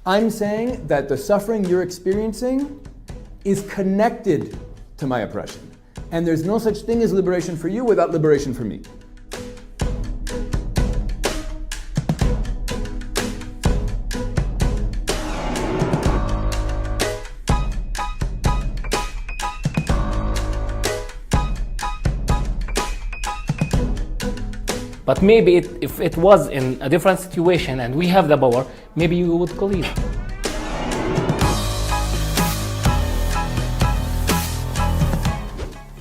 I'm saying that the suffering you're experiencing is connected to my oppression. And there's no such thing as liberation for you without liberation for me. But maybe if it was in a different situation and we have the power, maybe you would believe.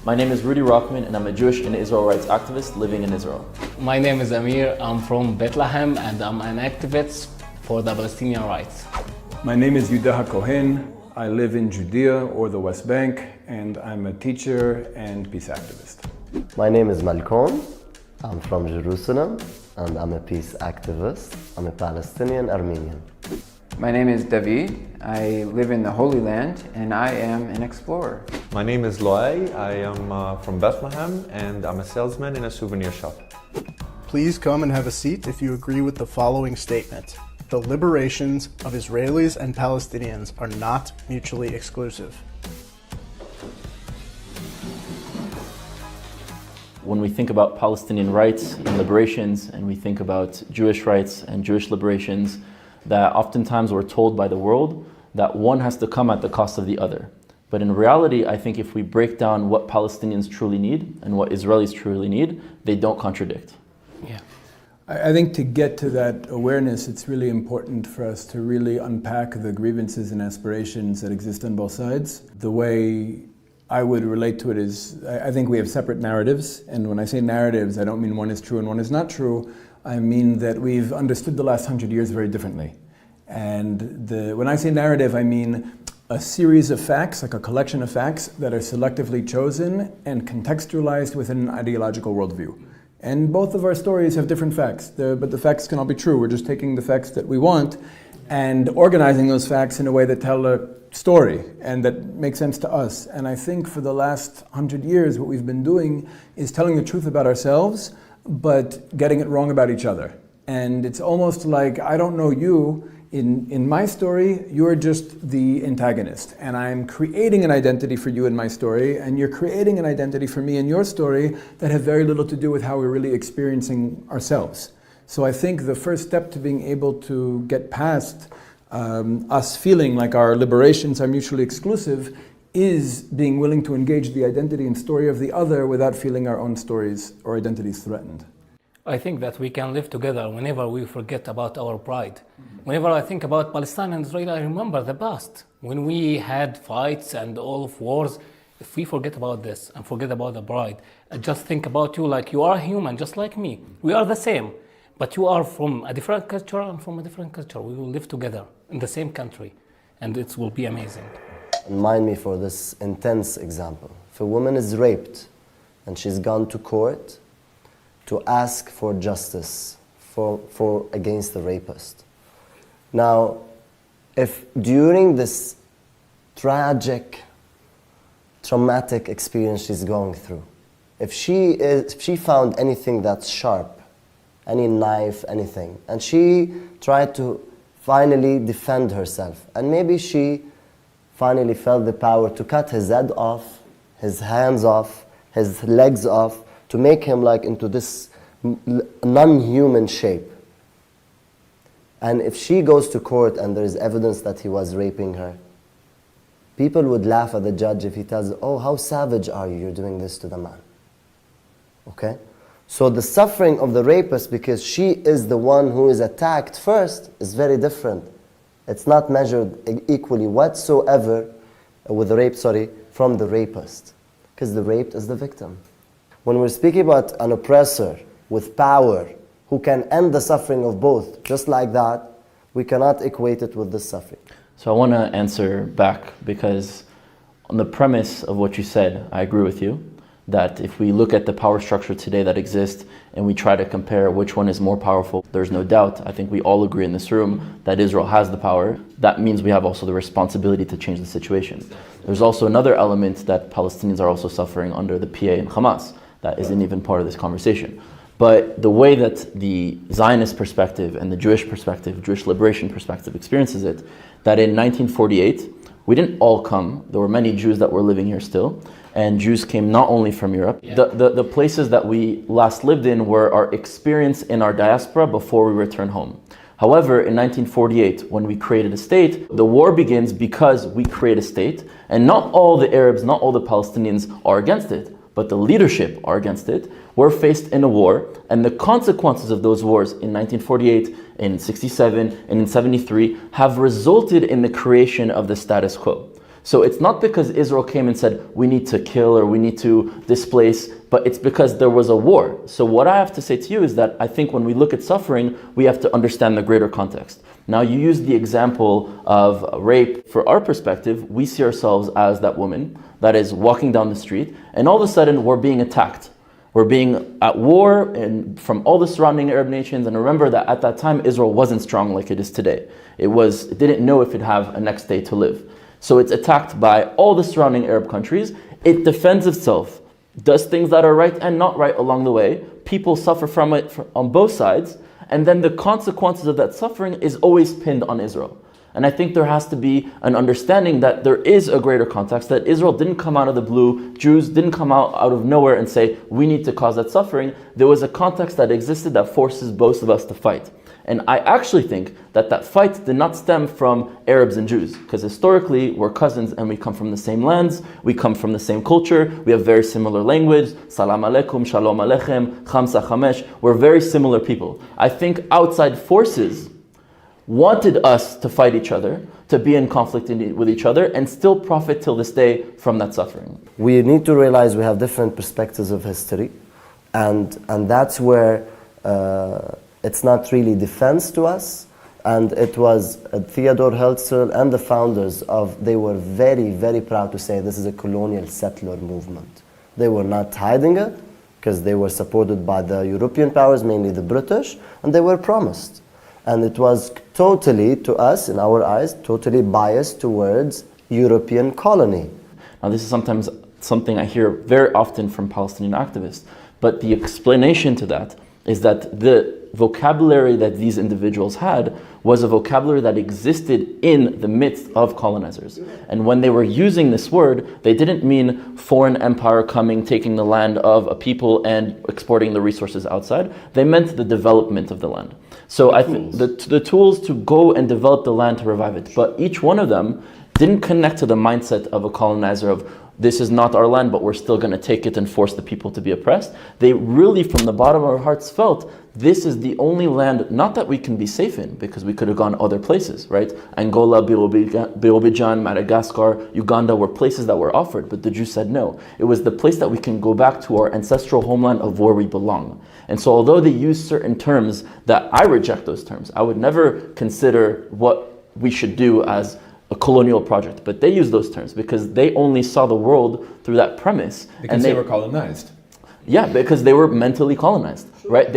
My name is Rudy Rockman and I'm a Jewish and Israel rights activist living in Israel. My name is Amir, I'm from Bethlehem and I'm an activist for the Palestinian rights. My name is Yudah Cohen. I live in Judea or the West Bank, and I'm a teacher and peace activist. My name is Malkon. I'm from Jerusalem and I'm a peace activist. I'm a Palestinian Armenian. My name is David. I live in the Holy Land and I am an explorer. My name is Loay. I am from Bethlehem and I'm a salesman in a souvenir shop. Please come and have a seat if you agree with the following statement. The liberations of Israelis and Palestinians are not mutually exclusive. When we think about Palestinian rights and liberations, and we think about Jewish rights and Jewish liberations, that oftentimes we're told by the world that one has to come at the cost of the other. But in reality, I think if we break down what Palestinians truly need and what Israelis truly need, they don't contradict. Yeah. I think to get to that awareness, it's really important for us to really unpack the grievances and aspirations that exist on both sides. The way I would relate to it is, I think we have separate narratives, and when I say narratives, I don't mean one is true and one is not true. I mean that we've understood the last 100 years very differently. And when I say narrative, I mean a series of facts, like a collection of facts that are selectively chosen and contextualized within an ideological worldview. And both of our stories have different facts, but the facts can all be true. We're just taking the facts that we want and organizing those facts in a way that tell a story and that makes sense to us. And I think for the last 100 years, what we've been doing is telling the truth about ourselves, but getting it wrong about each other. And it's almost like, I don't know you. In my story, you're just the antagonist. And I'm creating an identity for you in my story, and you're creating an identity for me in your story that have very little to do with how we're really experiencing ourselves. So I think the first step to being able to get past us feeling like our liberations are mutually exclusive is being willing to engage the identity and story of the other without feeling our own stories or identities threatened. I think that we can live together whenever we forget about our pride. Whenever I think about Palestine and Israel, I remember the past. When we had fights and all of wars, if we forget about this and forget about the pride, I just think about you like you are human, just like me. We are the same. But you are from a different culture and from a different culture. We will live together in the same country, and it will be amazing. Remind me for this intense example. If a woman is raped and she's gone to court to ask for justice for against the rapist. Now, if during this traumatic experience she's going through, if she found anything that's sharp, any knife, anything, and she tried to finally defend herself, and maybe she finally felt the power to cut his head off, his hands off, his legs off, to make him like into this non-human shape. And if she goes to court and there is evidence that he was raping her, people would laugh at the judge if he tells, oh, how savage are you, you're doing this to the man. Okay? So the suffering of the rapist, because she is the one who is attacked first, is very different. It's not measured equally whatsoever with the rape, from the rapist. Because the raped is the victim. When we're speaking about an oppressor with power who can end the suffering of both, just like that, we cannot equate it with this suffering. So I want to answer back, because on the premise of what you said, I agree with you, that if we look at the power structure today that exists and we try to compare which one is more powerful, there's no doubt, I think we all agree in this room, that Israel has the power. That means we have also the responsibility to change the situation. There's also another element that Palestinians are also suffering under the PA and Hamas that isn't even part of this conversation. But the way that the Zionist perspective and the Jewish perspective, Jewish liberation perspective experiences it, that in 1948, we didn't all come. There were many Jews that were living here still. And Jews came not only from Europe. Yeah. The places that we last lived in were our experience in our diaspora before we returned home. However, in 1948, when we created a state, the war begins because we create a state, and not all the Arabs, not all the Palestinians are against it, but the leadership are against it. We're faced in a war, and the consequences of those wars in 1948, in 67, and in 73 have resulted in the creation of the status quo. So it's not because Israel came and said, we need to kill or we need to displace, but it's because there was a war. So what I have to say to you is that I think when we look at suffering, we have to understand the greater context. Now, you used the example of rape. For our perspective, we see ourselves as that woman that is walking down the street, and all of a sudden we're being attacked. We're being at war and from all the surrounding Arab nations. And remember that at that time, Israel wasn't strong like it is today. It didn't know if it'd have a next day to live. So it's attacked by all the surrounding Arab countries. It defends itself, does things that are right and not right along the way. People suffer from it on both sides. And then the consequences of that suffering is always pinned on Israel. And I think there has to be an understanding that there is a greater context, that Israel didn't come out of the blue, Jews didn't come out of nowhere and say, we need to cause that suffering. There was a context that existed that forces both of us to fight. And I actually think that that fight did not stem from Arabs and Jews, because historically we're cousins and we come from the same lands, we come from the same culture, we have very similar language, salam alaikum, shalom aleichem, khamsa chamesh, we're very similar people. I think outside forces wanted us to fight each other, to be in conflict with each other, and still profit till this day from that suffering. We need to realize we have different perspectives of history, and that's where it's not really defense to us. And it was Theodore Herzl and the founders they were very, very proud to say this is a colonial settler movement. They were not hiding it because they were supported by the European powers, mainly the British, and they were promised. And it was totally, to us, in our eyes, totally biased towards European colony. Now, this is sometimes something I hear very often from Palestinian activists, but the explanation to that is that the vocabulary that these individuals had was a vocabulary that existed in the midst of colonizers. And when they were using this word, they didn't mean foreign empire coming, taking the land of a people and exporting the resources outside. They meant the development of the land. So I think the tools to go and develop the land to revive it. But each one of them didn't connect to the mindset of a colonizer of, this is not our land, but we're still going to take it and force the people to be oppressed. They really, from the bottom of our hearts, felt this is the only land, not that we can be safe in, because we could have gone other places, right? Angola, Birobijan, Madagascar, Uganda were places that were offered, but the Jews said no. It was the place that we can go back to our ancestral homeland of where we belong. And so although they use certain terms that I reject those terms, I would never consider what we should do as a colonial project, but they use those terms because they only saw the world through that premise. Because and they were colonized. Yeah, because they were mentally colonized, right?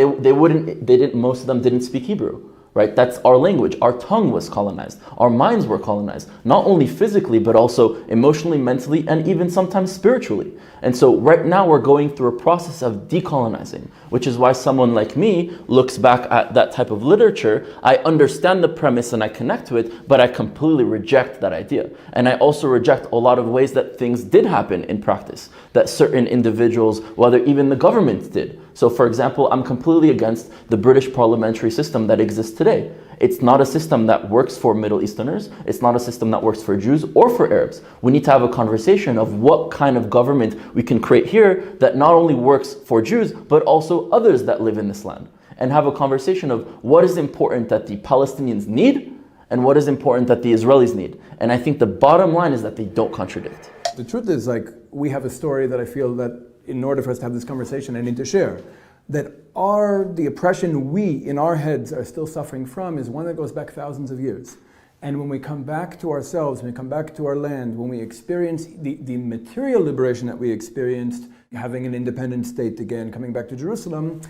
Most of them didn't speak Hebrew, right? That's our language. Our tongue was colonized. Our minds were colonized, not only physically, but also emotionally, mentally, and even sometimes spiritually. And so right now we're going through a process of decolonizing, which is why someone like me looks back at that type of literature. I understand the premise and I connect to it, but I completely reject that idea. And I also reject a lot of ways that things did happen in practice, that certain individuals, whether even the government did. So for example, I'm completely against the British parliamentary system that exists today. It's not a system that works for Middle Easterners. It's not a system that works for Jews or for Arabs. We need to have a conversation of what kind of government we can create here that not only works for Jews, but also others that live in this land. And have a conversation of what is important that the Palestinians need and what is important that the Israelis need. And I think the bottom line is that they don't contradict. The truth is, we have a story that I feel that in order for us to have this conversation, I need to share. That the oppression we, in our heads, are still suffering from is one that goes back thousands of years. And when we come back to ourselves, when we come back to our land, when we experience the material liberation that we experienced, having an independent state again, coming back to Jerusalem,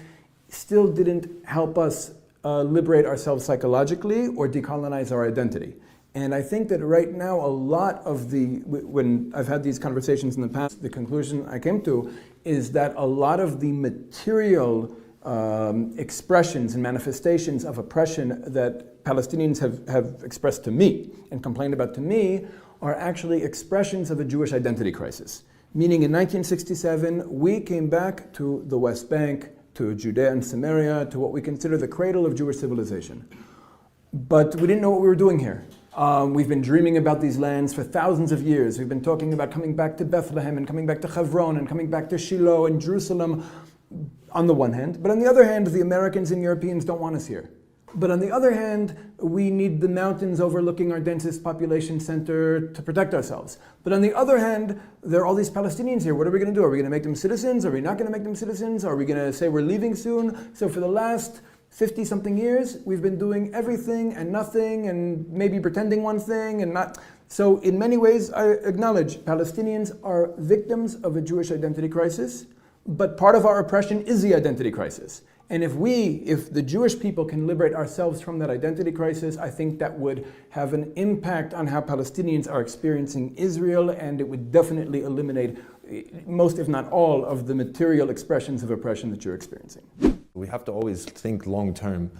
still didn't help us liberate ourselves psychologically or decolonize our identity. And I think that right now a lot of when I've had these conversations in the past, the conclusion I came to is that a lot of the material expressions and manifestations of oppression that Palestinians have expressed to me and complained about to me are actually expressions of a Jewish identity crisis. Meaning in 1967, we came back to the West Bank, to Judea and Samaria, to what we consider the cradle of Jewish civilization. But we didn't know what we were doing here. We've been dreaming about these lands for thousands of years. We've been talking about coming back to Bethlehem and coming back to Hebron and coming back to Shiloh and Jerusalem on the one hand. But on the other hand, the Americans and Europeans don't want us here. But on the other hand, we need the mountains overlooking our densest population center to protect ourselves. But on the other hand, there are all these Palestinians here. What are we going to do? Are we going to make them citizens? Are we not going to make them citizens? Are we going to say we're leaving soon? So for the last 50-something years, we've been doing everything and nothing and maybe pretending one thing and not. So in many ways, I acknowledge Palestinians are victims of a Jewish identity crisis, but part of our oppression is the identity crisis. And if the Jewish people can liberate ourselves from that identity crisis, I think that would have an impact on how Palestinians are experiencing Israel, and it would definitely eliminate most, if not all, of the material expressions of oppression that you're experiencing. We have to always think long term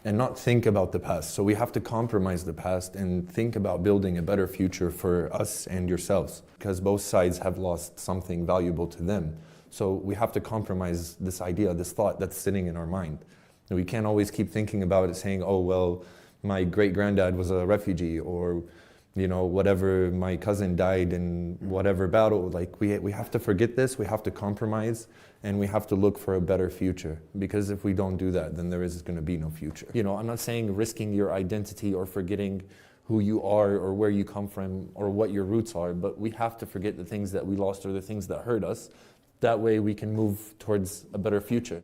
and not think about the past. So we have to compromise the past and think about building a better future for us and yourselves, because both sides have lost something valuable to them. So we have to compromise this idea, this thought that's sitting in our mind. And we can't always keep thinking about it saying, oh, well, my great-granddad was a refugee, or, you know, whatever, my cousin died in whatever battle. Like, we have to forget this, we have to compromise, and we have to look for a better future. Because if we don't do that, then there is going to be no future. You know, I'm not saying risking your identity or forgetting who you are or where you come from or what your roots are, but we have to forget the things that we lost or the things that hurt us. That way we can move towards a better future.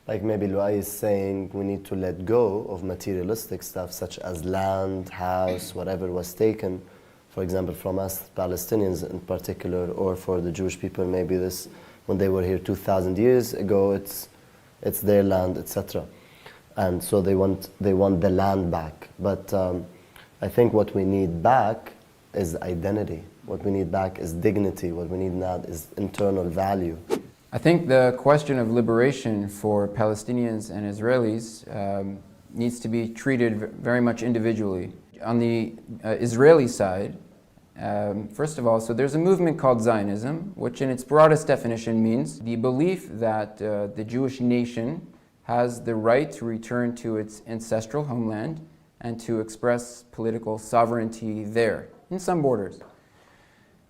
Like maybe Luai is saying we need to let go of materialistic stuff such as land, house, whatever was taken, for example, from us Palestinians in particular, or for the Jewish people, maybe this, when they were here 2,000 years ago, it's their land, etc. And so they want the land back. But I think what we need back is identity. What we need back is dignity. What we need now is internal value. I think the question of liberation for Palestinians and Israelis needs to be treated very much individually. On the Israeli side, first of all, so there's a movement called Zionism, which in its broadest definition means the belief that the Jewish nation has the right to return to its ancestral homeland and to express political sovereignty there, in some borders.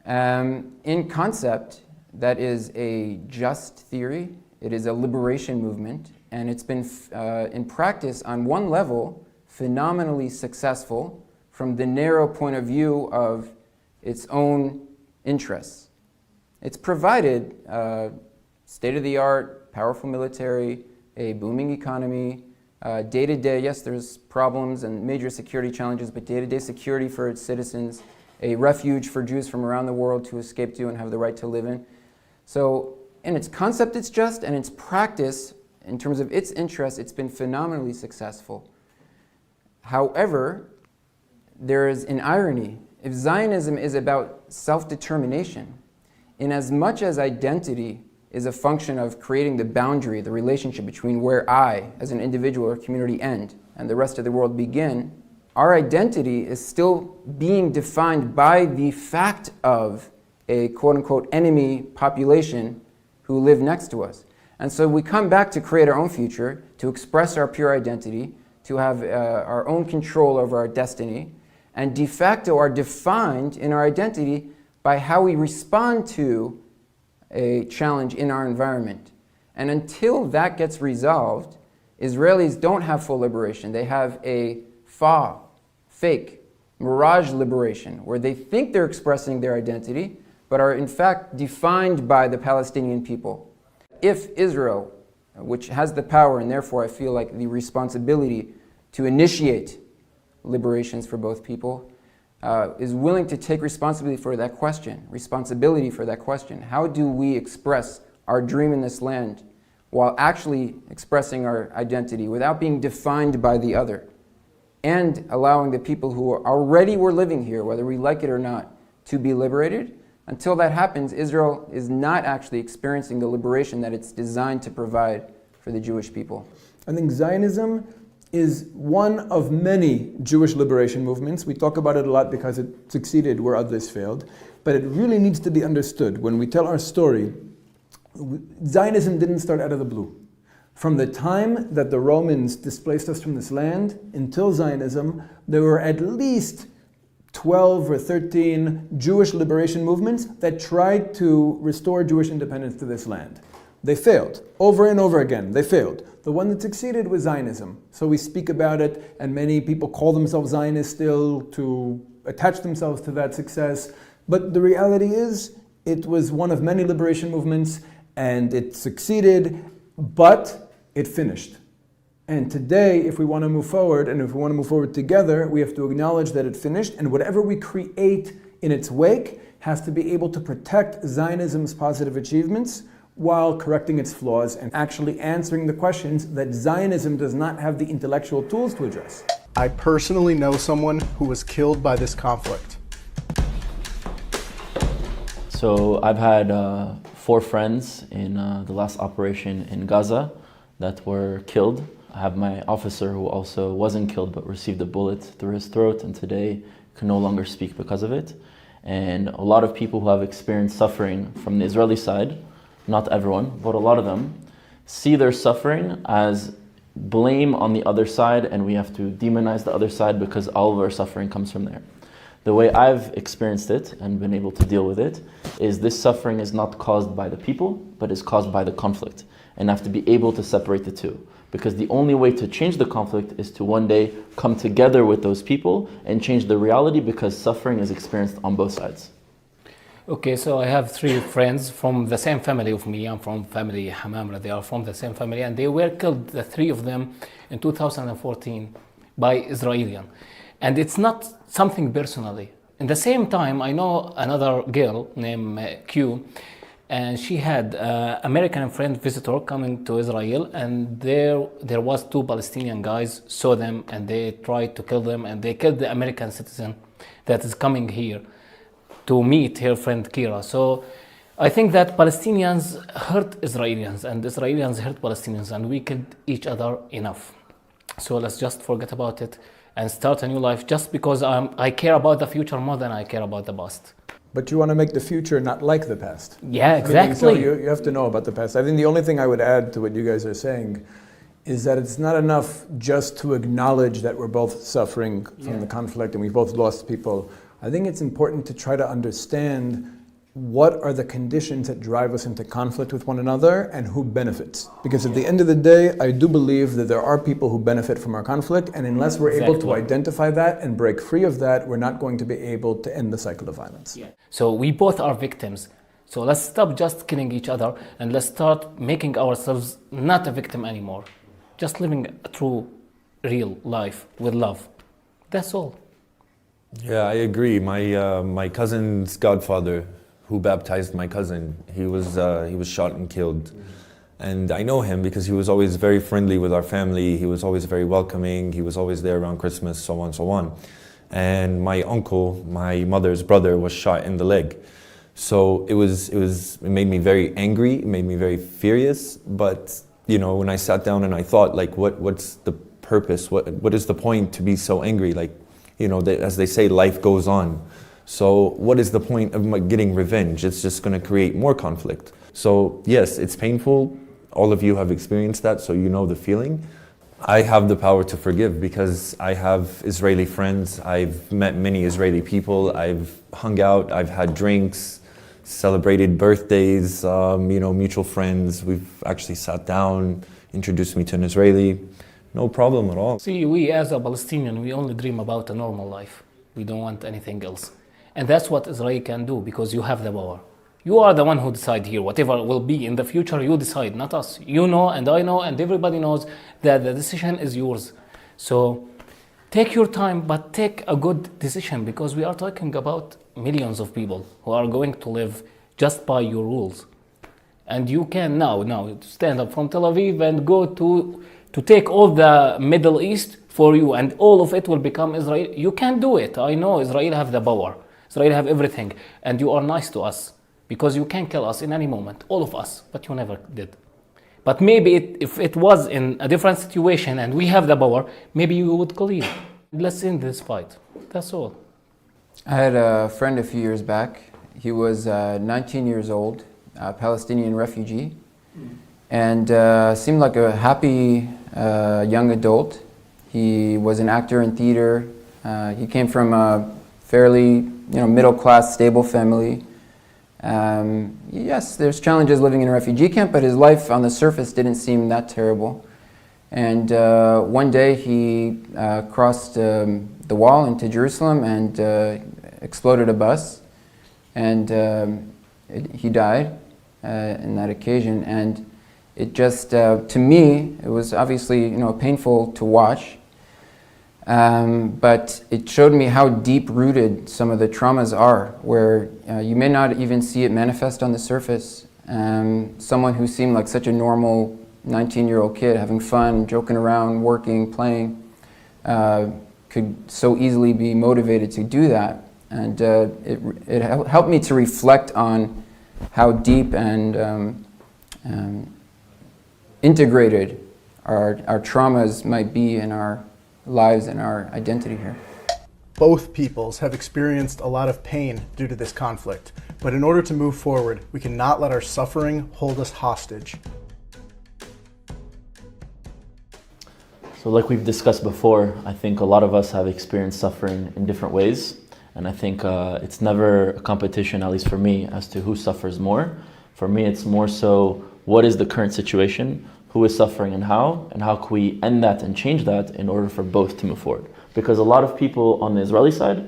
In concept, that is a just theory. It is a liberation movement, and it's been, in practice, on one level, phenomenally successful from the narrow point of view of its own interests. It's provided state-of-the-art, powerful military, a booming economy, day-to-day, yes, there's problems and major security challenges, but day-to-day security for its citizens, a refuge for Jews from around the world to escape to and have the right to live in. So in its concept it's just, and its practice, in terms of its interest, it's been phenomenally successful. However, there is an irony. If Zionism is about self-determination, in as much as identity is a function of creating the boundary, the relationship between where I, as an individual or community, end and the rest of the world begin, our identity is still being defined by the fact of a quote-unquote enemy population who live next to us. And so we come back to create our own future, to express our pure identity, to have our own control over our destiny, and de facto are defined in our identity by how we respond to a challenge in our environment. And until that gets resolved, Israelis don't have full liberation. They have a fake, mirage liberation, where they think they're expressing their identity, but are in fact defined by the Palestinian people. If Israel, which has the power and therefore I feel like the responsibility to initiate liberations for both people, is willing to take responsibility for that question, how do we express our dream in this land while actually expressing our identity without being defined by the other, and allowing the people who already were living here, whether we like it or not, to be liberated? Until that happens, Israel is not actually experiencing the liberation that it's designed to provide for the Jewish people? I think Zionism is one of many Jewish liberation movements. We talk about it a lot because it succeeded where others failed, but it really needs to be understood. When we tell our story, Zionism didn't start out of the blue. From the time that the Romans displaced us from this land until Zionism, there were at least 12 or 13 Jewish liberation movements that tried to restore Jewish independence to this land. They failed. Over and over again, they failed. The one that succeeded was Zionism. So we speak about it, and many people call themselves Zionists still to attach themselves to that success. But the reality is, it was one of many liberation movements, and it succeeded, but it finished. And today, if we want to move forward, and if we want to move forward together, we have to acknowledge that it finished, and whatever we create in its wake has to be able to protect Zionism's positive achievements while correcting its flaws and actually answering the questions that Zionism does not have the intellectual tools to address. I personally know someone who was killed by this conflict. So I've had 4 friends in the last operation in Gaza that were killed. I have my officer who also wasn't killed but received a bullet through his throat and today can no longer speak because of it. And a lot of people who have experienced suffering from the Israeli side, not everyone, but a lot of them, see their suffering as blame on the other side, and we have to demonize the other side because all of our suffering comes from there. The way I've experienced it and been able to deal with it is this suffering is not caused by the people, but is caused by the conflict. And I have to be able to separate the two. Because the only way to change the conflict is to one day come together with those people and change the reality, because suffering is experienced on both sides. Okay, so I have 3 friends from the same family of me. I'm from family Hamamra. They are from the same family, and they were killed, the 3 of them, in 2014 by Israelis. And it's not something personally. In the same time, I know another girl named Q, and she had an American friend visitor coming to Israel, and there was 2 Palestinian guys saw them, and they tried to kill them, and they killed the American citizen that is coming here to meet her friend Kira. So I think that Palestinians hurt Israelis and Israelis hurt Palestinians, and we killed each other enough. So let's just forget about it and start a new life, just because I care about the future more than I care about the past. But you want to make the future not like the past. Yeah, exactly. So you have to know about the past. I think the only thing I would add to what you guys are saying is that it's not enough just to acknowledge that we're both suffering from the conflict and we both lost people. I think it's important to try to understand what are the conditions that drive us into conflict with one another and who benefits. Because at the end of the day, I do believe that there are people who benefit from our conflict, and unless we're able to identify that and break free of that, we're not going to be able to end the cycle of violence. Yeah. So we both are victims. So let's stop just killing each other, and let's start making ourselves not a victim anymore. Just living a true, real life with love. That's all. Yeah, I agree. My cousin's godfather, who baptized my cousin, he was shot and killed. And I know him because he was always very friendly with our family. He was always very welcoming. He was always there around Christmas, so on, so on. And my uncle, my mother's brother, was shot in the leg. So it made me very angry. It made me very furious. But you know, when I sat down and I thought, like, what's the purpose? What is the point to be so angry? Like, you know, as they say, life goes on. So what is the point of getting revenge? It's just going to create more conflict. So yes, it's painful. All of you have experienced that, so you know the feeling. I have the power to forgive because I have Israeli friends. I've met many Israeli people. I've hung out. I've had drinks, celebrated birthdays, mutual friends. We've actually sat down, introduced me to an Israeli. No problem at all. See, we as a Palestinian, we only dream about a normal life. We don't want anything else. And that's what Israel can do, because you have the power. You are the one who decide here. Whatever will be in the future, you decide, not us. You know, and I know, and everybody knows that the decision is yours. So take your time, but take a good decision, because we are talking about millions of people who are going to live just by your rules. And you can now stand up from Tel Aviv and go to take all the Middle East for you, and all of it will become Israel. You can do it. I know Israel have the power. Israel have everything. And you are nice to us, because you can kill us in any moment, all of us, but you never did. But maybe if it was in a different situation and we have the power, maybe we would leave. Let's end this fight. That's all. I had a friend a few years back. He was 19 years old, a Palestinian refugee, and seemed like a happy young adult. He was an actor in theater. He came from a fairly middle-class, stable family. Yes, there's challenges living in a refugee camp, but his life on the surface didn't seem that terrible. And one day he crossed the wall into Jerusalem and exploded a bus, and he died in that occasion. And it just, to me, it was obviously painful to watch. But it showed me how deep-rooted some of the traumas are, where you may not even see it manifest on the surface. Someone who seemed like such a normal 19-year-old kid, having fun, joking around, working, playing, could so easily be motivated to do that. And it helped me to reflect on how deep and integrated our traumas might be in our lives and our identity here. Both peoples have experienced a lot of pain due to this conflict, but in order to move forward, we cannot let our suffering hold us hostage. So like we've discussed before, I think a lot of us have experienced suffering in different ways. And I think it's never a competition, at least for me, as to who suffers more. For me, it's more so, what is the current situation? Who is suffering and how can we end that and change that in order for both to move forward? Because a lot of people on the Israeli side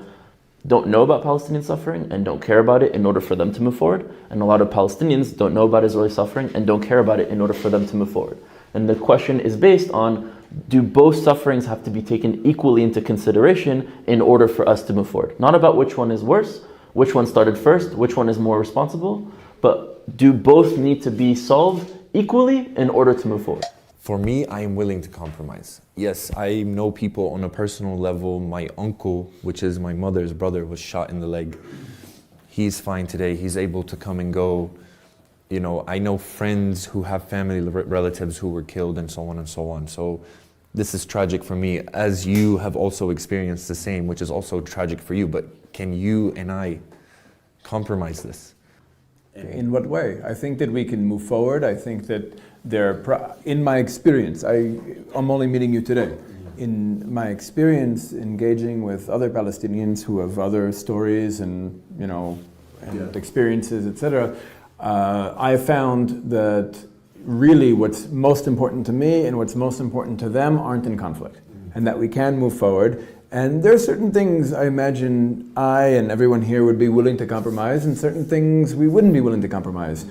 don't know about Palestinian suffering and don't care about it in order for them to move forward. And a lot of Palestinians don't know about Israeli suffering and don't care about it in order for them to move forward. And the question is based on, do both sufferings have to be taken equally into consideration in order for us to move forward? Not about which one is worse, which one started first, which one is more responsible, but do both need to be solved equally in order to move forward? For me, I am willing to compromise. Yes, I know people on a personal level. My uncle, which is my mother's brother, was shot in the leg. He's fine today. He's able to come and go. I know friends who have family relatives who were killed and so on and so on. So this is tragic for me, as you have also experienced the same, which is also tragic for you. But can you and I compromise this? In what way? I think that we can move forward. I think that in my experience, I'm only meeting you today. In my experience, engaging with other Palestinians who have other stories and experiences, etc., I found that really what's most important to me and what's most important to them aren't in conflict, and that we can move forward. And there are certain things I imagine I and everyone here would be willing to compromise, and certain things we wouldn't be willing to compromise.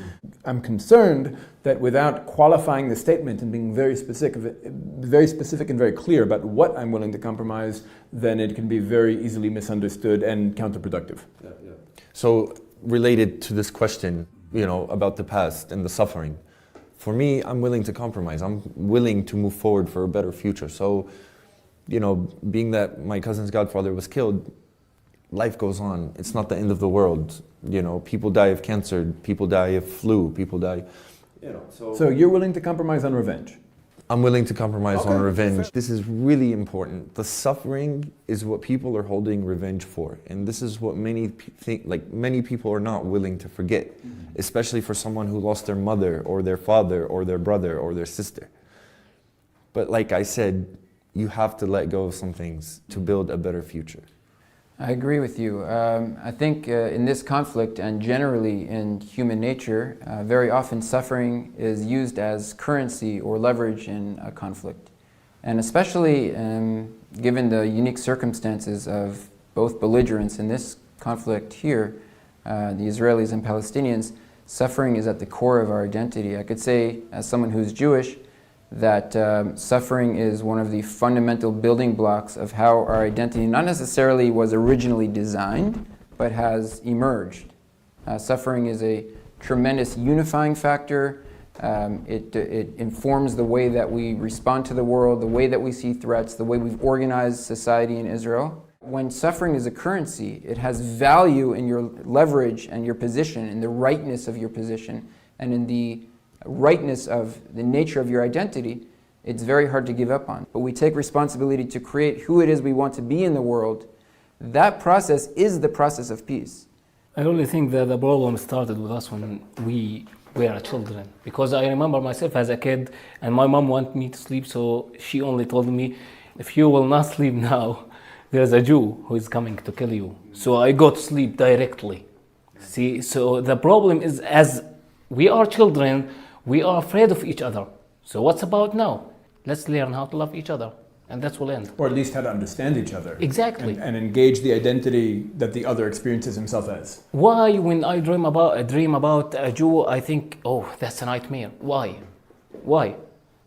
I'm concerned that without qualifying the statement and being very specific and very clear about what I'm willing to compromise, then it can be very easily misunderstood and counterproductive. So related to this question, about the past and the suffering, for me, I'm willing to compromise. I'm willing to move forward for a better future. So, being that my cousin's godfather was killed, life goes on. It's not the end of the world. People die of cancer, people die of flu, people die. So you're willing to compromise on revenge? I'm willing to compromise on revenge. This is really important. The suffering is what people are holding revenge for. And this is what many people are not willing to forget, especially for someone who lost their mother or their father or their brother or their sister. But like I said, you have to let go of some things to build a better future. I agree with you. I think in this conflict and generally in human nature, very often suffering is used as currency or leverage in a conflict. And especially given the unique circumstances of both belligerents in this conflict here, the Israelis and Palestinians, suffering is at the core of our identity. I could say, as someone who's Jewish, that suffering is one of the fundamental building blocks of how our identity not necessarily was originally designed, but has emerged. Suffering is a tremendous unifying factor. It informs the way that we respond to the world, the way that we see threats, the way we've organized society in Israel. When suffering is a currency, it has value in your leverage and your position, in the rightness of your position, and in the rightness of the nature of your identity, it's very hard to give up on. But we take responsibility to create who it is we want to be in the world. That process is the process of peace. I really think that the problem started with us when we were children. Because I remember myself as a kid, and my mom wanted me to sleep, so she only told me, if you will not sleep now, there's a Jew who is coming to kill you. So I go to sleep directly. See, so the problem is, as we are children, we are afraid of each other. So what's about now? Let's learn how to love each other, and that will end. Or at least how to understand each other. Exactly. And engage the identity that the other experiences himself as. Why, when I dream about a Jew, I think, oh, that's a nightmare. Why? Why?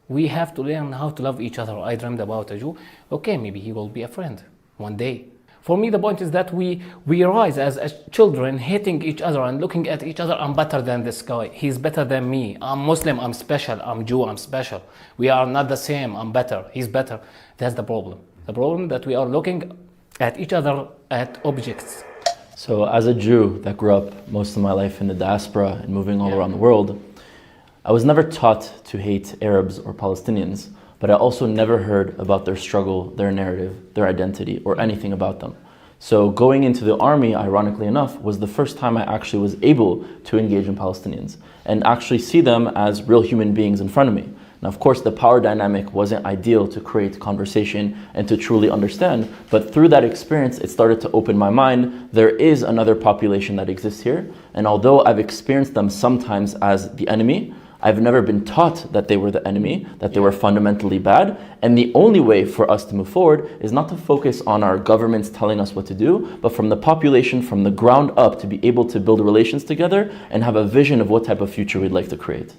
We have to learn how to love each other. I dreamed about a Jew. Okay, maybe he will be a friend one day. For me, the point is that we rise as children, hating each other and looking at each other. I'm better than this guy. He's better than me. I'm Muslim. I'm special. I'm Jew. I'm special. We are not the same. I'm better. He's better. That's the problem. The problem that we are looking at each other at objects. So as a Jew that grew up most of my life in the diaspora and moving all around the world, I was never taught to hate Arabs or Palestinians, but I also never heard about their struggle, their narrative, their identity, or anything about them. So going into the army, ironically enough, was the first time I actually was able to engage in Palestinians and actually see them as real human beings in front of me. Now, of course, the power dynamic wasn't ideal to create conversation and to truly understand, but through that experience, it started to open my mind. There is another population that exists here, and although I've experienced them sometimes as the enemy, I've never been taught that they were the enemy, that they were fundamentally bad. And the only way for us to move forward is not to focus on our governments telling us what to do, but from the population, from the ground up, to be able to build relations together and have a vision of what type of future we'd like to create.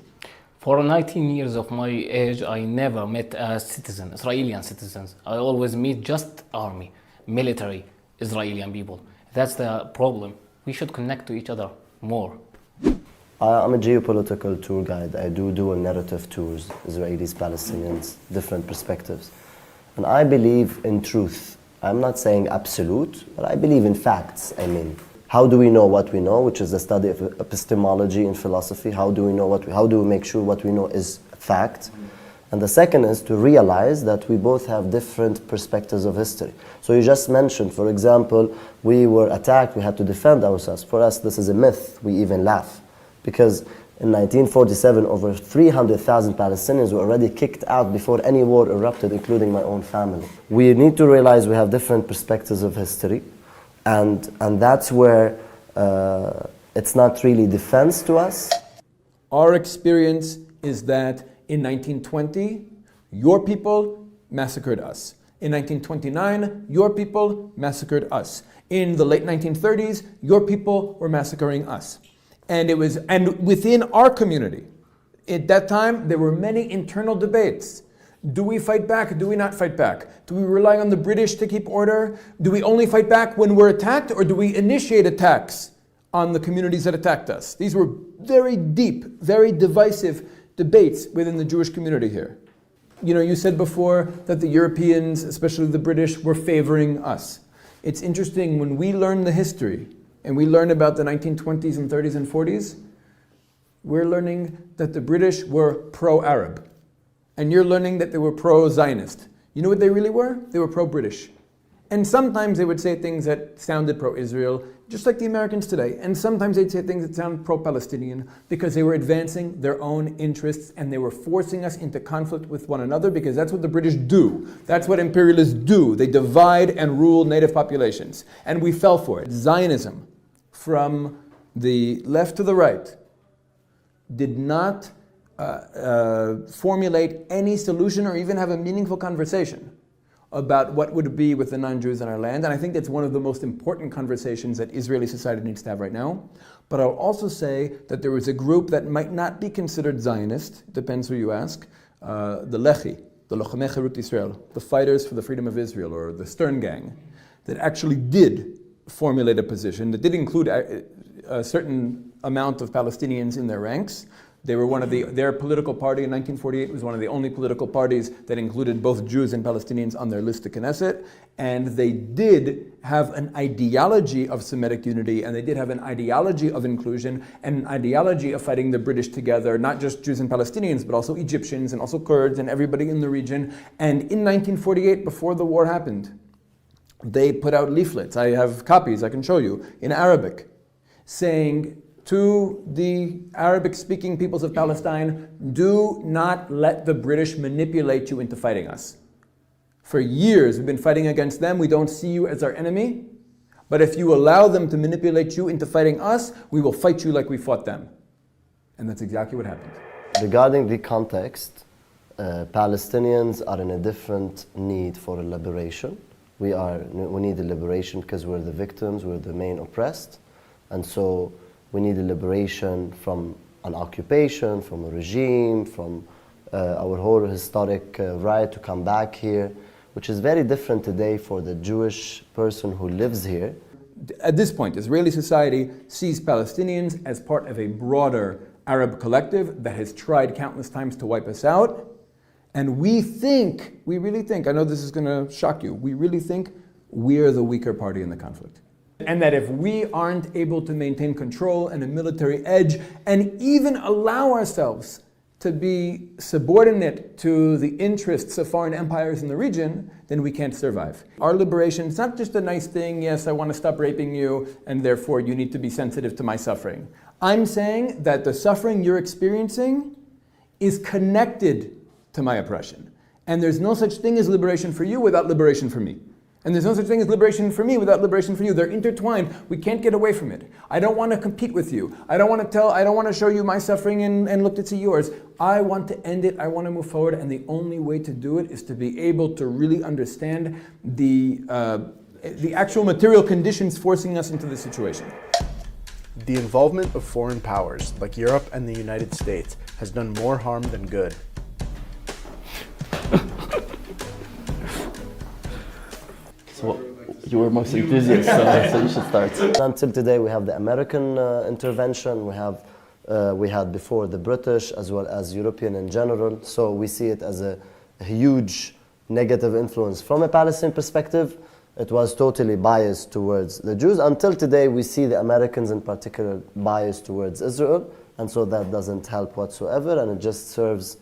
For 19 years of my age, I never met a citizen, Israeli citizens. I always meet just army, military, Israeli people. That's the problem. We should connect to each other more. I'm a geopolitical tour guide. I do dual narrative tours, Israelis, Palestinians, different perspectives. And I believe in truth. I'm not saying absolute, but I believe in facts. I mean, how do we know what we know, which is the study of epistemology and philosophy? How do we make sure what we know is fact? And the second is to realize that we both have different perspectives of history. So you just mentioned, for example, we were attacked, we had to defend ourselves. For us, this is a myth. We even laugh. Because in 1947, over 300,000 Palestinians were already kicked out before any war erupted, including my own family. We need to realize we have different perspectives of history, and that's where it's not really defense to us. Our experience is that in 1920, your people massacred us. In 1929, your people massacred us. In the late 1930s, your people were massacring us. And within our community, at that time, there were many internal debates. Do we fight back? Do we not fight back? Do we rely on the British to keep order? Do we only fight back when we're attacked, or do we initiate attacks on the communities that attacked us? These were very deep, very divisive debates within the Jewish community here. You know, you said before that the Europeans, especially the British, were favoring us. It's interesting, when we learn the history, and we learn about the 1920s and 30s and 40s, we're learning that the British were pro-Arab. And you're learning that they were pro-Zionist. You know what they really were? They were pro-British. And sometimes they would say things that sounded pro-Israel, just like the Americans today. And sometimes they'd say things that sound pro-Palestinian, because they were advancing their own interests and they were forcing us into conflict with one another, because that's what the British do. That's what imperialists do. They divide and rule native populations. And we fell for it. Zionism, from the left to the right, did not formulate any solution or even have a meaningful conversation about what would it be with the non-Jews in our land. And I think that's one of the most important conversations that Israeli society needs to have right now. But I'll also say that there was a group that might not be considered Zionist, depends who you ask, the Lehi, the Lochamei Cherut Israel, the Fighters for the Freedom of Israel, or the Stern Gang, that actually did formulate a position that did include a certain amount of Palestinians in their ranks, They were their political party in 1948 was one of the only political parties that included both Jews and Palestinians on their list to Knesset. And they did have an ideology of Semitic unity, and they did have an ideology of inclusion, and an ideology of fighting the British together, not just Jews and Palestinians, but also Egyptians and also Kurds and everybody in the region. And in 1948, before the war happened, they put out leaflets. I have copies I can show you in Arabic, saying to the Arabic-speaking peoples of Palestine, do not let the British manipulate you into fighting us. For years, we've been fighting against them. We don't see you as our enemy. But if you allow them to manipulate you into fighting us, we will fight you like we fought them. And that's exactly what happened. Regarding the context, Palestinians are in a different need for a liberation. We need a liberation because we're the victims, we're the main oppressed. And so we need a liberation from an occupation, from a regime, from our whole historic right to come back here, which is very different today for the Jewish person who lives here. At this point, Israeli society sees Palestinians as part of a broader Arab collective that has tried countless times to wipe us out. And we really think, I know this is going to shock you, we really think we're the weaker party in the conflict. And that if we aren't able to maintain control and a military edge and even allow ourselves to be subordinate to the interests of foreign empires in the region, then we can't survive. Our liberation is not just a nice thing, yes, I want to stop raping you, and therefore you need to be sensitive to my suffering. I'm saying that the suffering you're experiencing is connected to my oppression. And there's no such thing as liberation for you without liberation for me. And there's no such thing as liberation for me without liberation for you. They're intertwined. We can't get away from it. I don't want to compete with you. I don't want to show you my suffering and look to see yours. I want to end it. I want to move forward. And the only way to do it is to be able to really understand the actual material conditions forcing us into this situation. The involvement of foreign powers, like Europe and the United States, has done more harm than good. So you were most enthusiastic, so you should start. Until today, we have the American intervention. We had before the British as well as European in general. So we see it as a huge negative influence. From a Palestinian perspective, it was totally biased towards the Jews. Until today, we see the Americans in particular biased towards Israel. And so that doesn't help whatsoever. And it just serves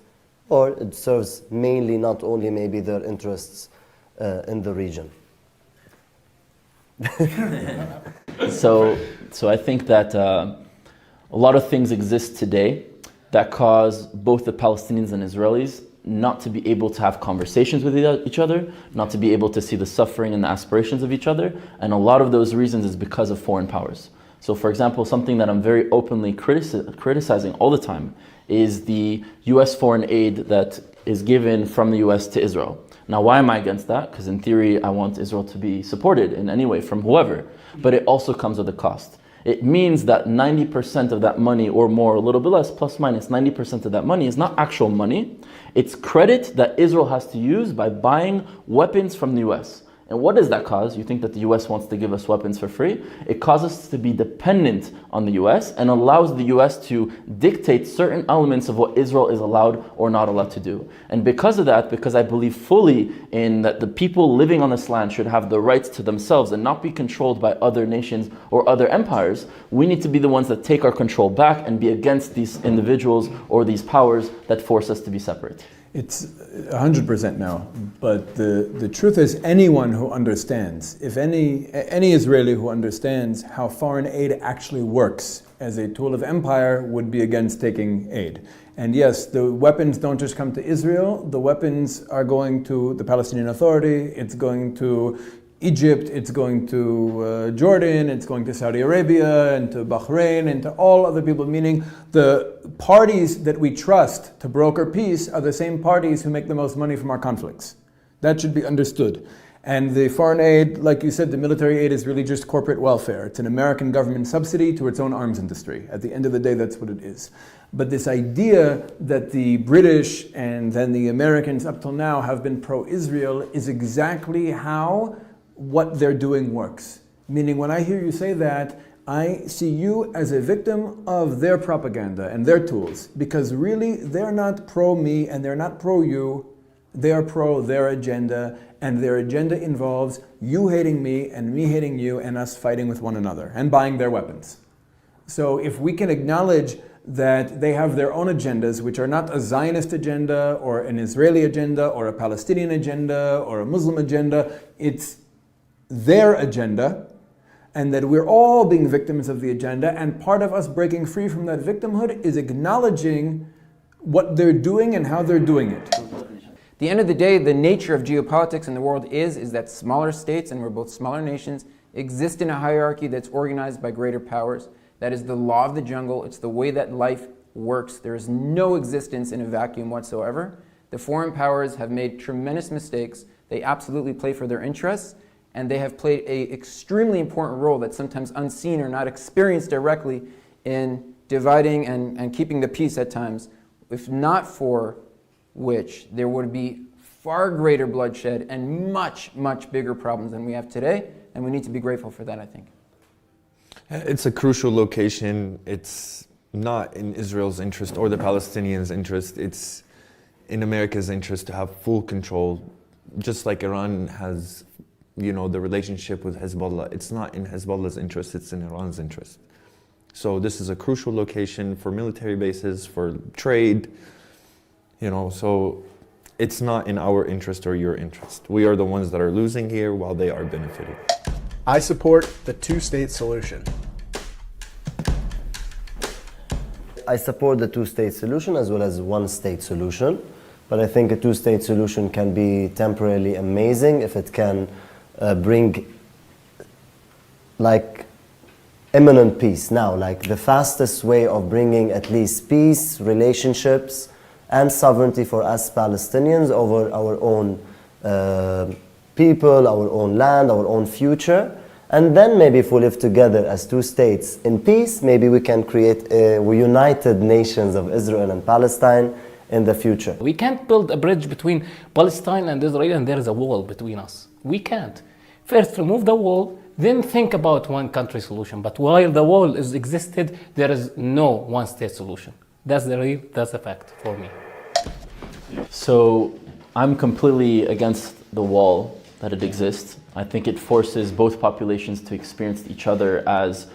mainly not only maybe their interests in the region. So I think that a lot of things exist today that cause both the Palestinians and Israelis not to be able to have conversations with each other, not to be able to see the suffering and the aspirations of each other. And a lot of those reasons is because of foreign powers. So for example, something that I'm very openly criticizing all the time is the US foreign aid that is given from the US to Israel. Now, why am I against that? Because in theory, I want Israel to be supported in any way from whoever, but it also comes with a cost. It means that 90% of that money or more, a little bit less, plus minus 90% of that money is not actual money. It's credit that Israel has to use by buying weapons from the US. And what does that cause? You think that the US wants to give us weapons for free? It causes us to be dependent on the US and allows the US to dictate certain elements of what Israel is allowed or not allowed to do. And because of that, because I believe fully in that the people living on this land should have the rights to themselves and not be controlled by other nations or other empires, we need to be the ones that take our control back and be against these individuals or these powers that force us to be separate. It's 100% now, but the truth is anyone who understands, if any Israeli who understands how foreign aid actually works as a tool of empire would be against taking aid. And yes, the weapons don't just come to Israel, the weapons are going to the Palestinian Authority, it's going to Egypt, it's going to Jordan, it's going to Saudi Arabia, and to Bahrain, and to all other people, meaning the parties that we trust to broker peace are the same parties who make the most money from our conflicts. That should be understood. And the foreign aid, like you said, the military aid is really just corporate welfare. It's an American government subsidy to its own arms industry. At the end of the day, that's what it is. But this idea that the British and then the Americans up till now have been pro-Israel is exactly how what they're doing works. Meaning when I hear you say that, I see you as a victim of their propaganda and their tools, because really they're not pro-me and they're not pro-you. They are pro their agenda, and their agenda involves you hating me and me hating you and us fighting with one another and buying their weapons. So if we can acknowledge that they have their own agendas, which are not a Zionist agenda or an Israeli agenda or a Palestinian agenda or a Muslim agenda, it's their agenda, and that we're all being victims of the agenda, and part of us breaking free from that victimhood is acknowledging what they're doing and how they're doing it. At the end of the day, the nature of geopolitics in the world is that smaller states, and we're both smaller nations, exist in a hierarchy that's organized by greater powers. That is the law of the jungle. It's the way that life works. There is no existence in a vacuum whatsoever. The foreign powers have made tremendous mistakes. They absolutely play for their interests, and they have played an extremely important role that's sometimes unseen or not experienced directly in dividing and keeping the peace at times, if not for which there would be far greater bloodshed and much, much bigger problems than we have today, and we need to be grateful for that, I think. It's a crucial location. It's not in Israel's interest or the Palestinians' interest. It's in America's interest to have full control, just like Iran has, the relationship with Hezbollah. It's not in Hezbollah's interest, it's in Iran's interest. So this is a crucial location for military bases, for trade, so it's not in our interest or your interest. We are the ones that are losing here while they are benefiting. I support the two-state solution. I support the two-state solution as well as one-state solution, but I think a two-state solution can be temporarily amazing if it can bring imminent peace now, the fastest way of bringing at least peace, relationships, and sovereignty for us Palestinians over our own people, our own land, our own future. And then maybe if we live together as two states in peace, maybe we can create united nations of Israel and Palestine in the future. We can't build a bridge between Palestine and Israel and there is a wall between us. We can't. First, remove the wall, then think about one country solution. But while the wall is existed, there is no one state solution. That's a fact for me. So I'm completely against the wall that it exists. I think it forces both populations to experience each other as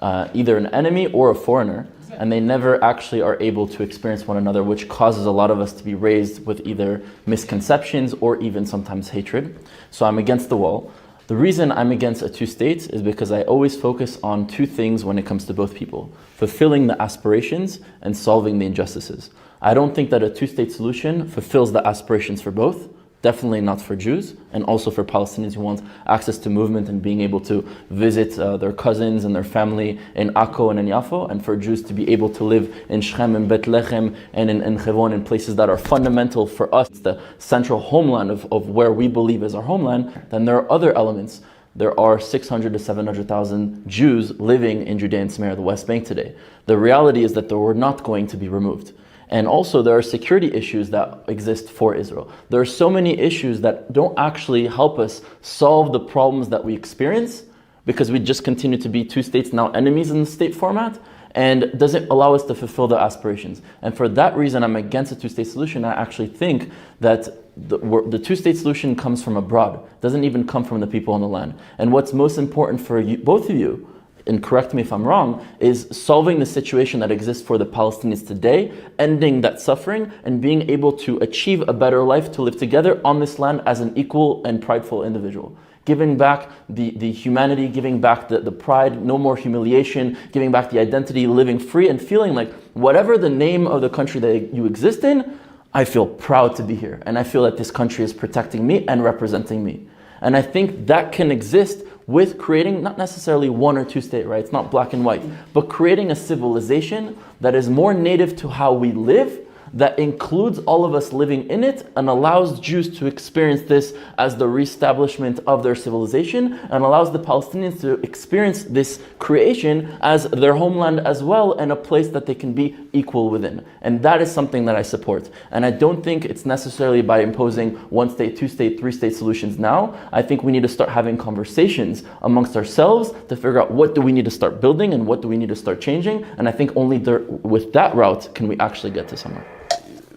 either an enemy or a foreigner, and they never actually are able to experience one another, which causes a lot of us to be raised with either misconceptions or even sometimes hatred. So I'm against the wall. The reason I'm against a two states is because I always focus on two things when it comes to both people: fulfilling the aspirations and solving the injustices. I don't think that a two-state solution fulfills the aspirations for both. Definitely not for Jews, and also for Palestinians who want access to movement and being able to visit their cousins and their family in Akko and in Yafo, and for Jews to be able to live in Shechem and Bethlehem and in Hebron, in places that are fundamental for us, the central homeland of where we believe is our homeland. Then there are other elements. There are 600 to 700,000 Jews living in Judea and Samaria, the West Bank today. The reality is that they were not going to be removed. And also there are security issues that exist for Israel. There are so many issues that don't actually help us solve the problems that we experience, because we just continue to be two states, now enemies in the state format, and doesn't allow us to fulfill the aspirations. And for that reason, I'm against a two-state solution. I actually think that the two-state solution comes from abroad, doesn't even come from the people on the land. And what's most important for you, both of you, and correct me if I'm wrong, is solving the situation that exists for the Palestinians today, ending that suffering, and being able to achieve a better life, to live together on this land as an equal and prideful individual. Giving back the humanity, giving back the pride, no more humiliation, giving back the identity, living free and feeling like whatever the name of the country that you exist in, I feel proud to be here. And I feel that this country is protecting me and representing me. And I think that can exist with creating not necessarily one or two state, right? It's not black and white, but creating a civilization that is more native to how we live that includes all of us living in it and allows Jews to experience this as the reestablishment of their civilization, and allows the Palestinians to experience this creation as their homeland as well, and a place that they can be equal within. And that is something that I support. And I don't think it's necessarily by imposing one state, two state, three state solutions now. I think we need to start having conversations amongst ourselves to figure out what do we need to start building and what do we need to start changing. And I think only with that route can we actually get to somewhere.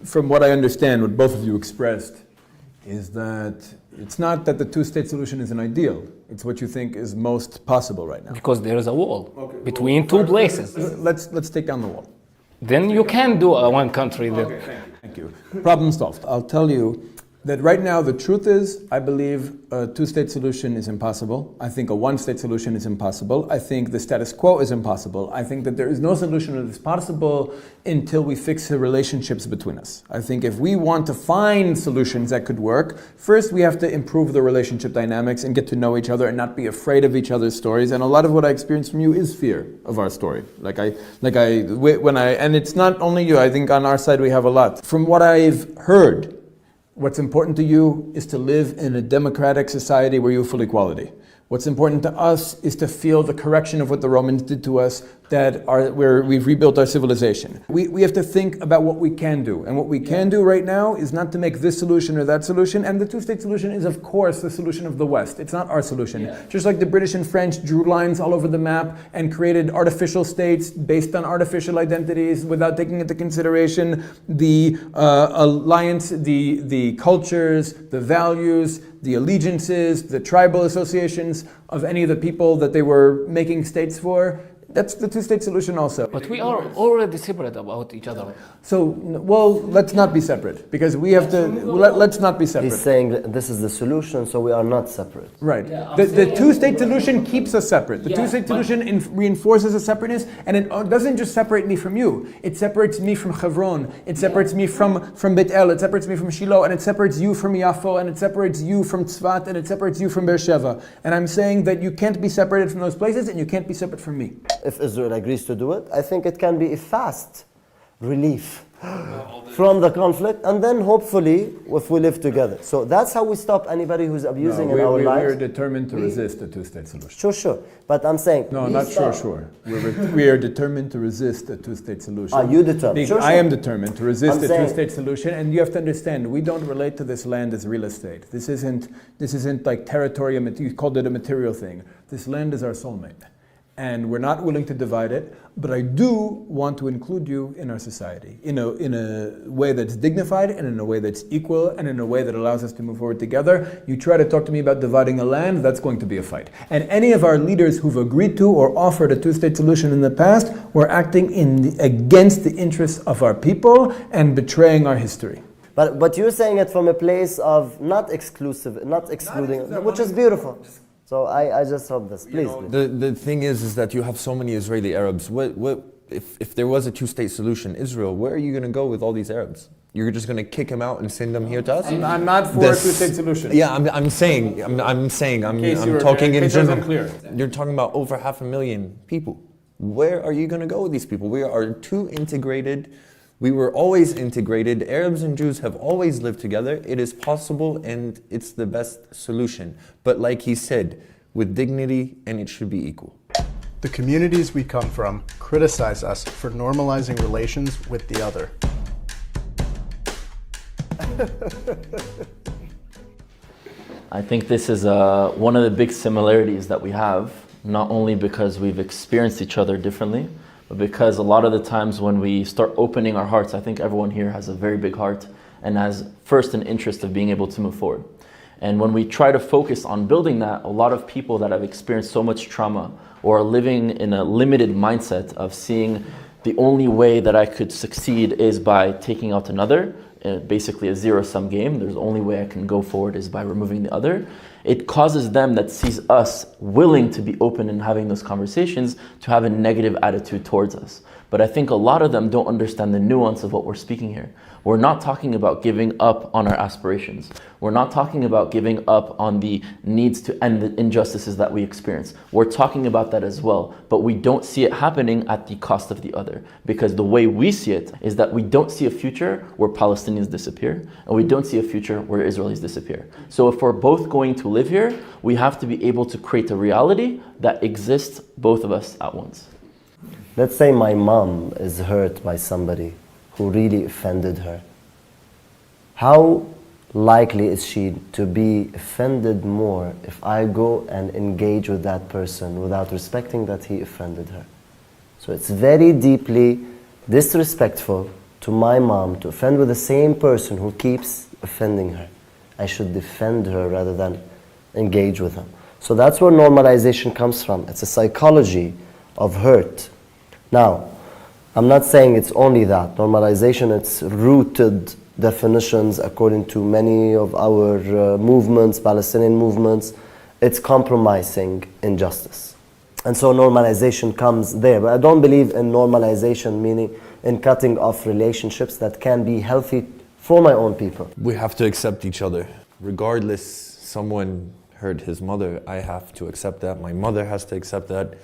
From what I understand, what both of you expressed is that it's not that the two-state solution is an ideal. It's what you think is most possible right now. Because there is a wall between two places. Let's take down the wall. Then you can do a one country. Thank you. Problem solved. I'll tell you that right now the truth is, I believe a two-state solution is impossible. I think a one-state solution is impossible. I think the status quo is impossible. I think that there is no solution that is possible until we fix the relationships between us. I think if we want to find solutions that could work, first we have to improve the relationship dynamics and get to know each other and not be afraid of each other's stories. And a lot of what I experience from you is fear of our story. And it's not only you. I think on our side we have a lot. From what I've heard, what's important to you is to live in a democratic society where you have full equality. What's important to us is to feel the correction of what the Romans did to us, where we've rebuilt our civilization. We have to think about what we can do. And what we can do right now is not to make this solution or that solution. And the two-state solution is, of course, the solution of the West. It's not our solution. Yeah. Just like the British and French drew lines all over the map and created artificial states based on artificial identities without taking into consideration the alliance, the cultures, the values, the allegiances, the tribal associations of any of the people that they were making states for. That's the two-state solution also. But we are already separate about each other. So, well, let's not be separate, because we have to, let's not be separate. He's saying that this is the solution, so we are not separate. Right. The two-state solution keeps us separate. The two-state solution reinforces a separateness, and it doesn't just separate me from you. It separates me from Hebron. It separates me from Beit El. It separates me from Shiloh, and it separates you from Yafo, and it separates you from Tzfat, and it separates you from Beersheba. And I'm saying that you can't be separated from those places, and you can't be separate from me. If Israel agrees to do it, I think it can be a fast relief from the conflict, and then hopefully if we live together. So that's how we stop anybody who's abusing in our lives. We're determined to resist a two-state solution. Sure. But I'm saying... No, not sure. We are determined to resist a two-state solution. Are you determined? Sure. I am determined to resist a two-state solution, and you have to understand, we don't relate to this land as real estate. This isn't like territory, you called it a material thing. This land is our soulmate. And we're not willing to divide it, but I do want to include you in our society in a way that's dignified and in a way that's equal and in a way that allows us to move forward together. You try to talk to me about dividing a land, that's going to be a fight. And any of our leaders who've agreed to or offered a two-state solution in the past were acting against the interests of our people and betraying our history. But you're saying it from a place of not excluding, which is beautiful. So I just hope this, please. The thing is that you have so many Israeli Arabs. If there was a two-state solution, Israel, where are you going to go with all these Arabs? You're just going to kick them out and send them here to us? I'm not for a two-state solution. Yeah, I'm talking in general. You're talking about over 500,000 people. Where are you going to go with these people? We are too integrated. We were always integrated. Arabs and Jews have always lived together. It is possible, and it's the best solution. But like he said, with dignity, and it should be equal. The communities we come from criticize us for normalizing relations with the other. I think this is one of the big similarities that we have, not only because we've experienced each other differently, but because a lot of the times when we start opening our hearts, I think everyone here has a very big heart and has first an interest of being able to move forward. And when we try to focus on building that, a lot of people that have experienced so much trauma or are living in a limited mindset of seeing the only way that I could succeed is by taking out another, basically a zero-sum game. There's the only way I can go forward is by removing the other. It causes them that sees us willing to be open and having those conversations to have a negative attitude towards us. But I think a lot of them don't understand the nuance of what we're speaking here. We're not talking about giving up on our aspirations. We're not talking about giving up on the needs to end the injustices that we experience. We're talking about that as well, but we don't see it happening at the cost of the other. Because the way we see it is that we don't see a future where Palestinians disappear, and we don't see a future where Israelis disappear. So if we're both going to live here, we have to be able to create a reality that exists both of us at once. Let's say my mom is hurt by somebody who really offended her. How likely is she to be offended more if I go and engage with that person without respecting that he offended her? So it's very deeply disrespectful to my mom to offend with the same person who keeps offending her. I should defend her rather than engage with him. So that's where normalization comes from. It's a psychology of hurt. Now, I'm not saying it's only that. Normalization, it's rooted definitions according to many of our movements, Palestinian movements. It's compromising injustice. And so normalization comes there. But I don't believe in normalization, meaning in cutting off relationships that can be healthy for my own people. We have to accept each other. Regardless, someone hurt his mother, I have to accept that. My mother has to accept that.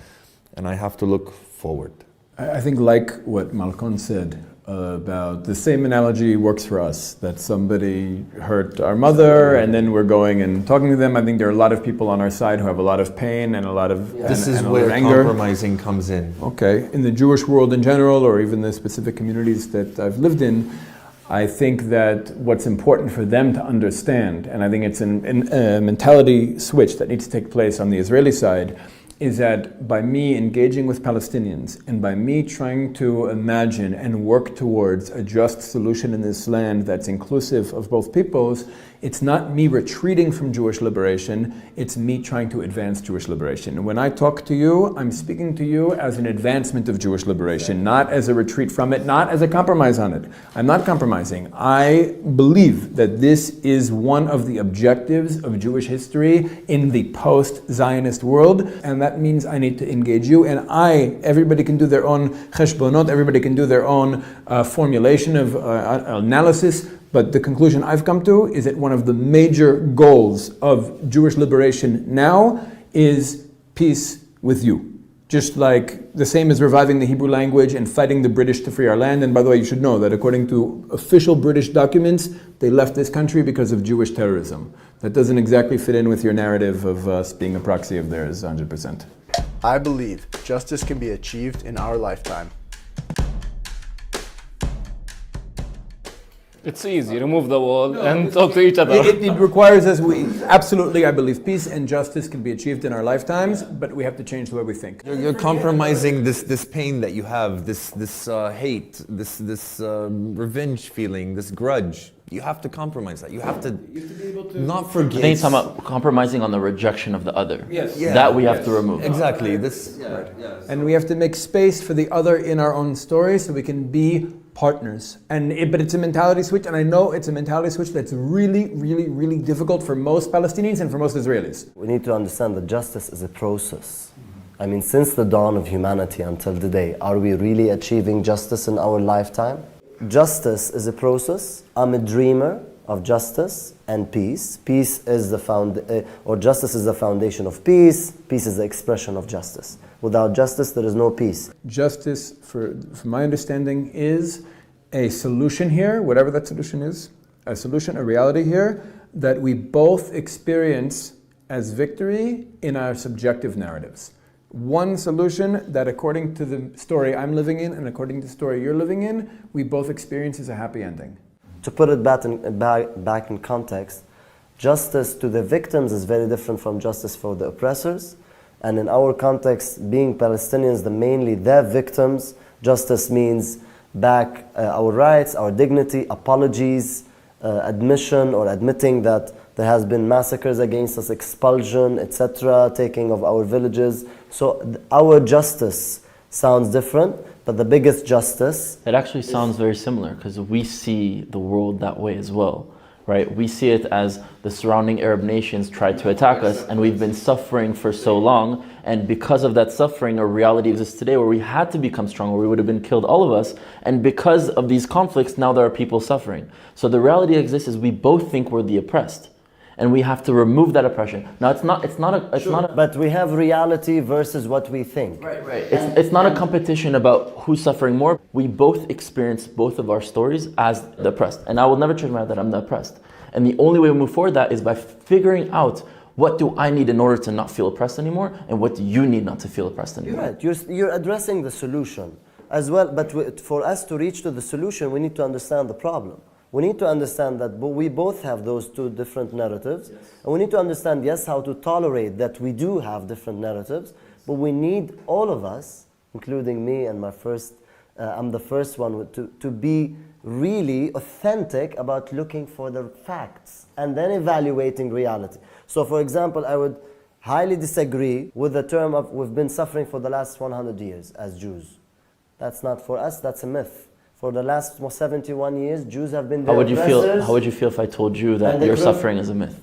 And I have to look forward. I think like what Malkon said about the same analogy works for us, that somebody hurt our mother and then we're going and talking to them. I think there are a lot of people on our side who have a lot of pain and a lot of This is and where anger. compromising comes in. Okay, in the Jewish world in general, or even the specific communities that I've lived in, I think that what's important for them to understand, and I think it's a mentality switch that needs to take place on the Israeli side, is that by me engaging with Palestinians and by me trying to imagine and work towards a just solution in this land that's inclusive of both peoples, it's not me retreating from Jewish liberation, it's me trying to advance Jewish liberation. And when I talk to you, I'm speaking to you as an advancement of Jewish liberation, not as a retreat from it, not as a compromise on it. I'm not compromising. I believe that this is one of the objectives of Jewish history in the post-Zionist world, and that means I need to engage you, and everybody can do their own cheshbonot, everybody can do their own formulation of analysis, but the conclusion I've come to is that one of the major goals of Jewish liberation now is peace with you. Just like the same as reviving the Hebrew language and fighting the British to free our land. And by the way, you should know that according to official British documents, they left this country because of Jewish terrorism. That doesn't exactly fit in with your narrative of us being a proxy of theirs 100%. I believe justice can be achieved in our lifetime. It's easy. Remove the wall and talk to each other. It requires us, absolutely, I believe peace and justice can be achieved in our lifetimes, but we have to change the way we think. You're compromising this pain that you have, this hate, this revenge feeling, this grudge. You have to compromise that. You have to not forget. I think it's about compromising on the rejection of the other. Yes. Yeah. That we have to remove. Exactly. And we have to make space for the other in our own story so we can be partners. But it's a mentality switch, and I know it's a mentality switch that's really, really, really difficult for most Palestinians and for most Israelis. We need to understand that justice is a process. I mean, since the dawn of humanity until today, are we really achieving justice in our lifetime? Justice is a process. I'm a dreamer of justice and peace. Peace is justice is the foundation of peace. Peace is the expression of justice. Without justice, there is no peace. Justice, from my understanding, is a solution here, whatever that solution is, a reality here, that we both experience as victory in our subjective narratives. One solution that, according to the story I'm living in and according to the story you're living in, we both experience as a happy ending. To put it back in context, justice to the victims is very different from justice for the oppressors. And in our context, being Palestinians, mainly their victims, justice means back our rights, our dignity, apologies, admission or admitting that there has been massacres against us, expulsion, etc., taking of our villages. So our justice sounds different, but the biggest justice... It actually sounds very similar because we see the world that way as well, right? We see it as the surrounding Arab nations tried to attack us and we've been suffering for so long, And because of that suffering, a reality exists today where we had to become strong, or we would have been killed, all of us. And because of these conflicts, now there are people suffering. So the reality that exists is we both think we're the oppressed. And we have to remove that oppression. Now it's not a But we have reality versus what we think. Right. It's not a competition about who's suffering more. We both experience both of our stories as the oppressed. And I will never change my mind that I'm the oppressed. And the only way we move forward that is by figuring out, what do I need in order to not feel oppressed anymore? And what do you need not to feel oppressed anymore? You're right. You're addressing the solution as well. But for us to reach to the solution, we need to understand the problem. We need to understand that we both have those two different narratives. Yes. And we need to understand, yes, how to tolerate that we do have different narratives. But we need all of us, including me and I'm the first one to be really authentic about looking for the facts and then evaluating reality. So for example, I would highly disagree with the term of we've been suffering for the last 100 years as Jews. That's not for us, that's a myth. For the last 71 years, Jews have been there. How would you feel if I told you that your suffering is a myth?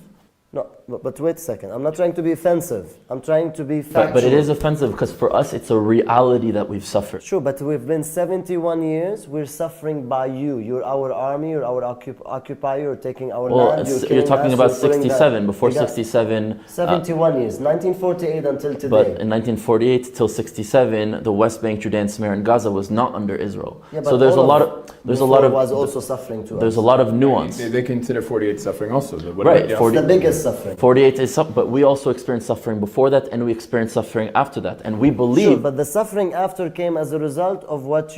No, but wait a second. I'm not trying to be offensive. I'm trying to be factual. But it is offensive because for us, it's a reality that we've suffered. Sure, but we've been 71 years. We're suffering by you. You're our army. You're our occupier. You're taking our land. You're talking about 67. Before 67. 71 years. 1948 until today. But in 1948 till 67, the West Bank, Judea, and Samaria, and Gaza was not under Israel. Yeah, so there's a lot of was also suffering to us. There's a lot of nuance. They consider 48 suffering also. Right. It's the biggest suffering. 48 is but we also experienced suffering before that, and we experienced suffering after that, and we believe. Sure, but the suffering after came as a result of what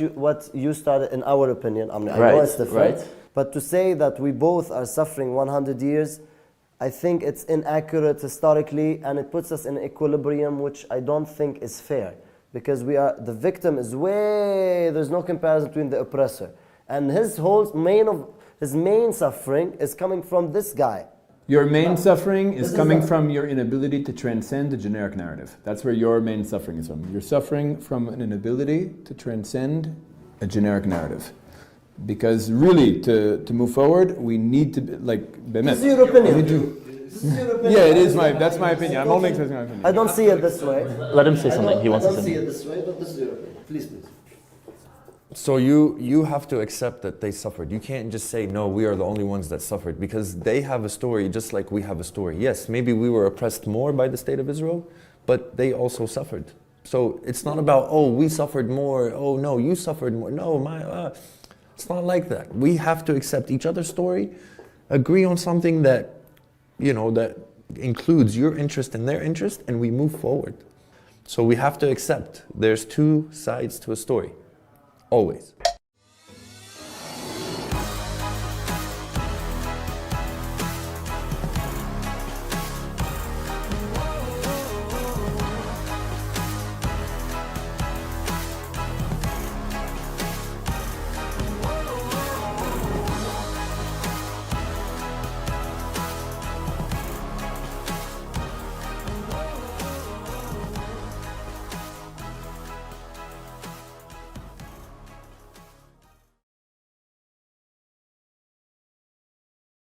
you started, in our opinion. I know it's different, but to say that we both are suffering 100 years, I think it's inaccurate historically, and it puts us in equilibrium, which I don't think is fair, because the victim is there's no comparison between the oppressor, and his main suffering is coming from this guy. Your main suffering is coming from your inability to transcend the generic narrative. That's where your main suffering is from. You're suffering from an inability to transcend a generic narrative. Because really, to move forward, we need to, This is your opinion. Yeah, that's my opinion. I'm only expressing my opinion. I don't see it this way. Let him say something. He wants to say something. I don't see it this way, but this is your opinion. Please. So you have to accept that they suffered. You can't just say, no, we are the only ones that suffered, because they have a story just like we have a story. Yes, maybe we were oppressed more by the state of Israel, but they also suffered. So it's not about, oh, we suffered more, oh no, you suffered more. No, it's not like that. We have to accept each other's story, agree on something that, that includes your interest and their interest, and we move forward. So we have to accept there's two sides to a story. Always.